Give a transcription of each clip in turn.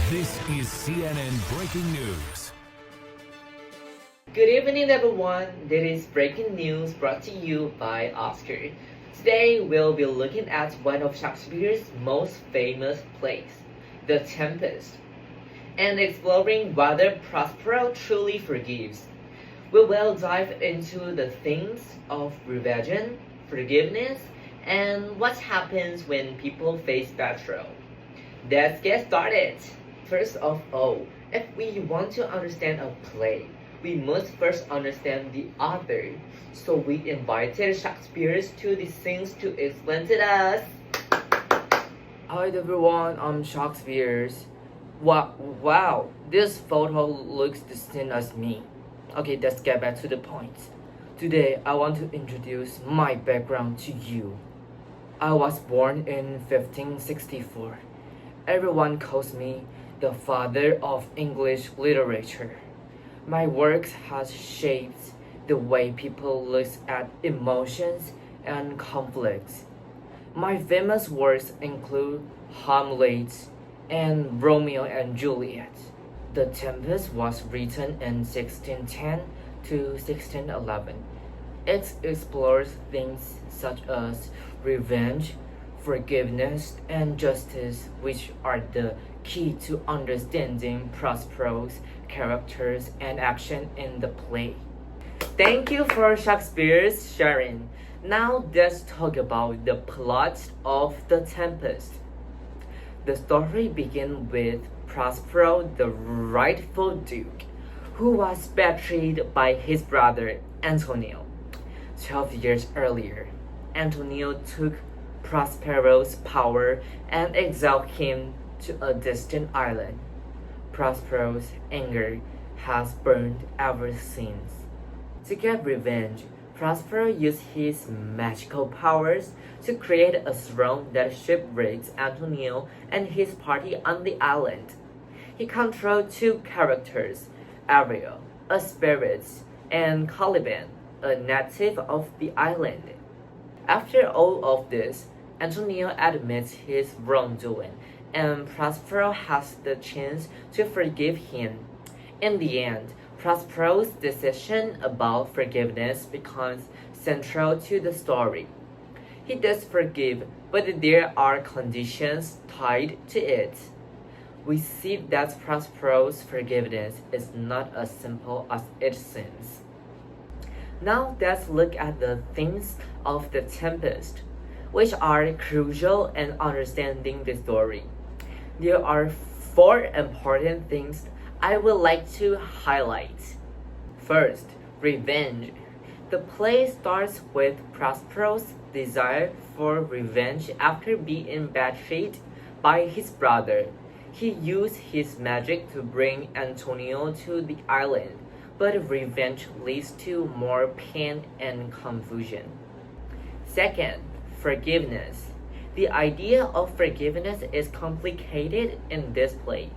This is CNN Breaking News. Good evening, everyone. This is breaking news brought to you by Oscar. Today, we'll be looking at one of Shakespeare's most famous plays, The Tempest, and exploring whether Prospero truly forgives. We will dive into the themes of revenge, forgiveness, and what happens when people face betrayal. Let's get started. First of all, if we want to understand a play, we must first understand the author. So we invited Shakespeare to the scenes to explain to us. Hi everyone, I'm Shakespeare. Wow, this photo looks the same as me. Okay, let's get back to the point. Today, I want to introduce my background to you. I was born in 1564. Everyone calls me the father of English literature. My work has shaped the way people look at emotions and conflicts. My famous works include Hamlet and Romeo and Juliet. The Tempest was written in 1610 to 1611. It explores themes such as revenge, forgiveness, and justice, which are the key to understanding Prospero's characters and action in the play. Thank you for Shakespeare's sharing. Now let's talk about the plot of The Tempest. The story begins with Prospero, the rightful duke, who was betrayed by his brother Antonio. 12 years earlier, Antonio took Prospero's power and exiled him to a distant island. Prospero's anger has burned ever since. To get revenge, Prospero used his magical powers to create a throne that shipwrecks Antonio and his party on the island. He controlled two characters, Ariel, a spirit, and Caliban, a native of the island. After all of this, Antonio admits his wrongdoing, and Prospero has the chance to forgive him. In the end, Prospero's decision about forgiveness becomes central to the story. He does forgive, but there are conditions tied to it. We see that Prospero's forgiveness is not as simple as it seems. Now let's look at the themes of The Tempest, which are crucial in understanding the story. There are four important things I would like to highlight. First, revenge. The play starts with Prospero's desire for revenge after being betrayed by his brother. He used his magic to bring Antonio to the island, but revenge leads to more pain and confusion. Second, forgiveness. The idea of forgiveness is complicated in this play.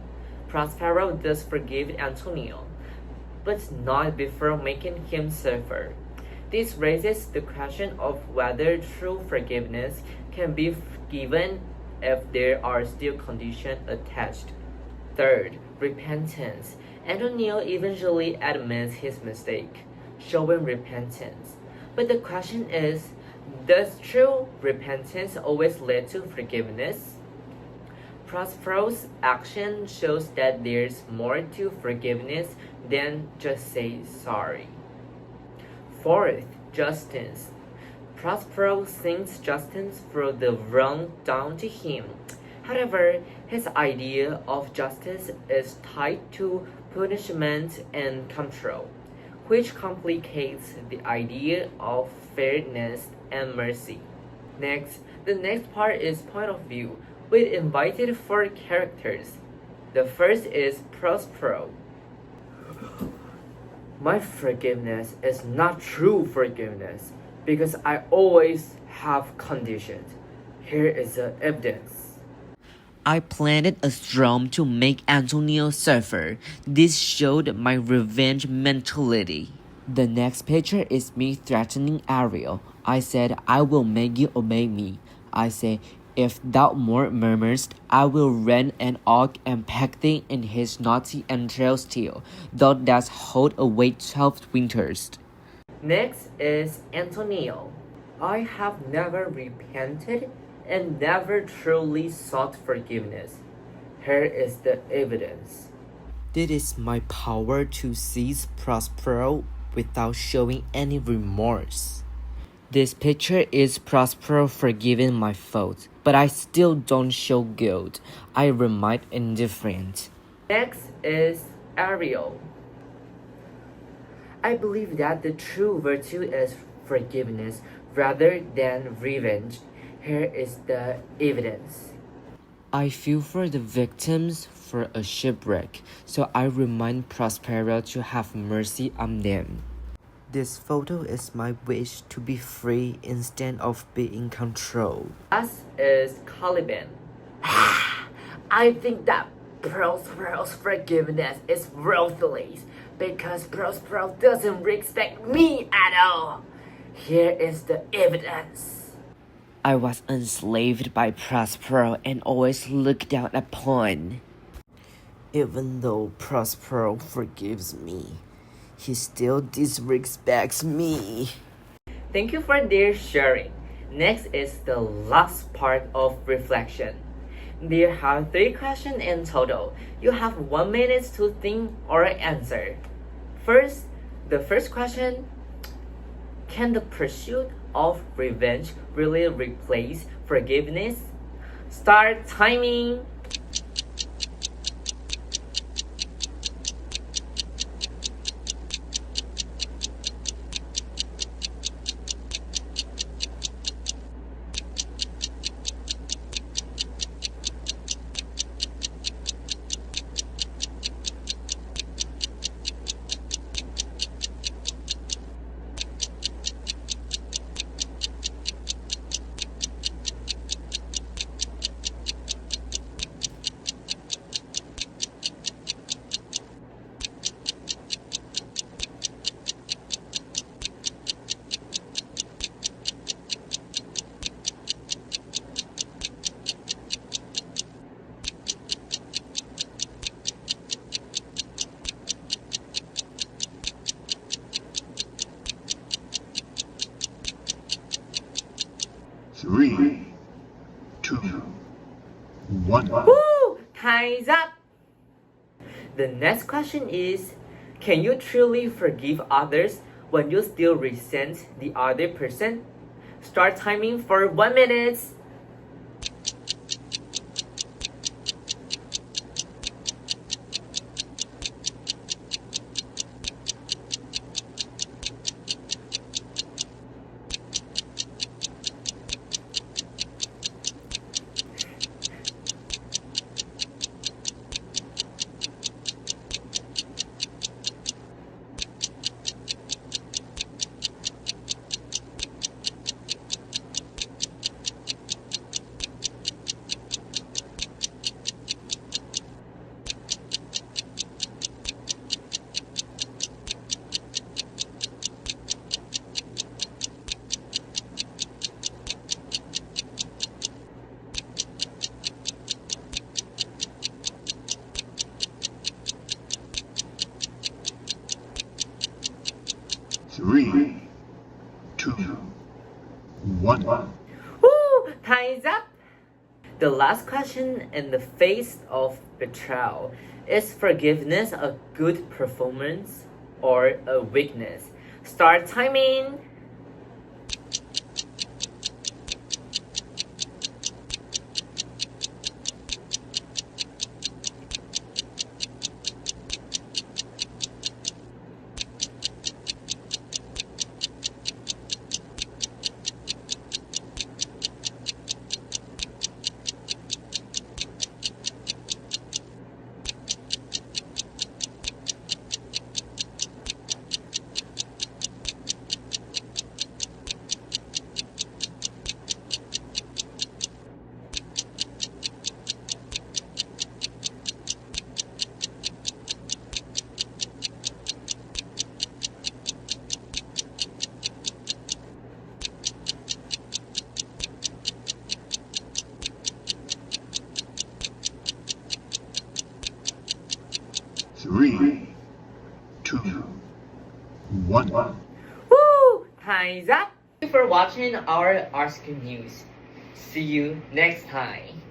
Prospero does forgive Antonio, but not before making him suffer. This raises the question of whether true forgiveness can be given if there are still conditions attached. Third, repentance. Antonio eventually admits his mistake, showing repentance. But the question is, does true repentance always lead to forgiveness? Prospero's action shows that there's more to forgiveness than just say sorry. Fourth, justice. Prospero thinks justice for the wrong done to him. However, his idea of justice is tied to punishment and control, which complicates the idea of fairness and mercy. Next, the next part is point of view. We invited four characters. The first is Prospero. My forgiveness is not true forgiveness because I always have conditions. Here is the evidence. I planted a storm to make Antonio suffer. This showed my revenge mentality. The next picture is me threatening Ariel. I said, I will make you obey me. I say, If thou more murmurest, I will rend and ague and peck thee in his naughty entrails till thou dost hold away 12 winters. Next is Antonio. I have never repented and never truly sought forgiveness. Here is the evidence. It is my power to seize Prospero without showing any remorse. This picture is Prospero forgiving my fault, but I still don't show guilt. I remain indifferent. Next is Ariel. I believe that the true virtue is forgiveness rather than revenge. Here is the evidence. I feel for the victims for a shipwreck, so I remind Prospero to have mercy on them. This photo is my wish to be free instead of being controlled. Last is Caliban. I think that Prospero's forgiveness is worthless because Prospero doesn't respect me at all. Here is the evidence. I was enslaved by Prospero and always looked down upon. Even though Prospero forgives me, he still disrespects me. Thank you for their sharing. Next is the last part of reflection. There are 3 questions in total. You have 1 minute to think or answer. First, the first question: can the pursuit of revenge really replace forgiveness? Start timing. Three, two, one. Woo! Time's up! The next question is: can you truly forgive others when you still resent the other person? Start timing for 1 minute. Three, two, one. Woo! Time's up! The last question in the face of betrayal: is forgiveness a good performance or a weakness? Start timing! 3, 2, 1. Woo! Time's up! Thank you for watching our Oscar News. See you next time.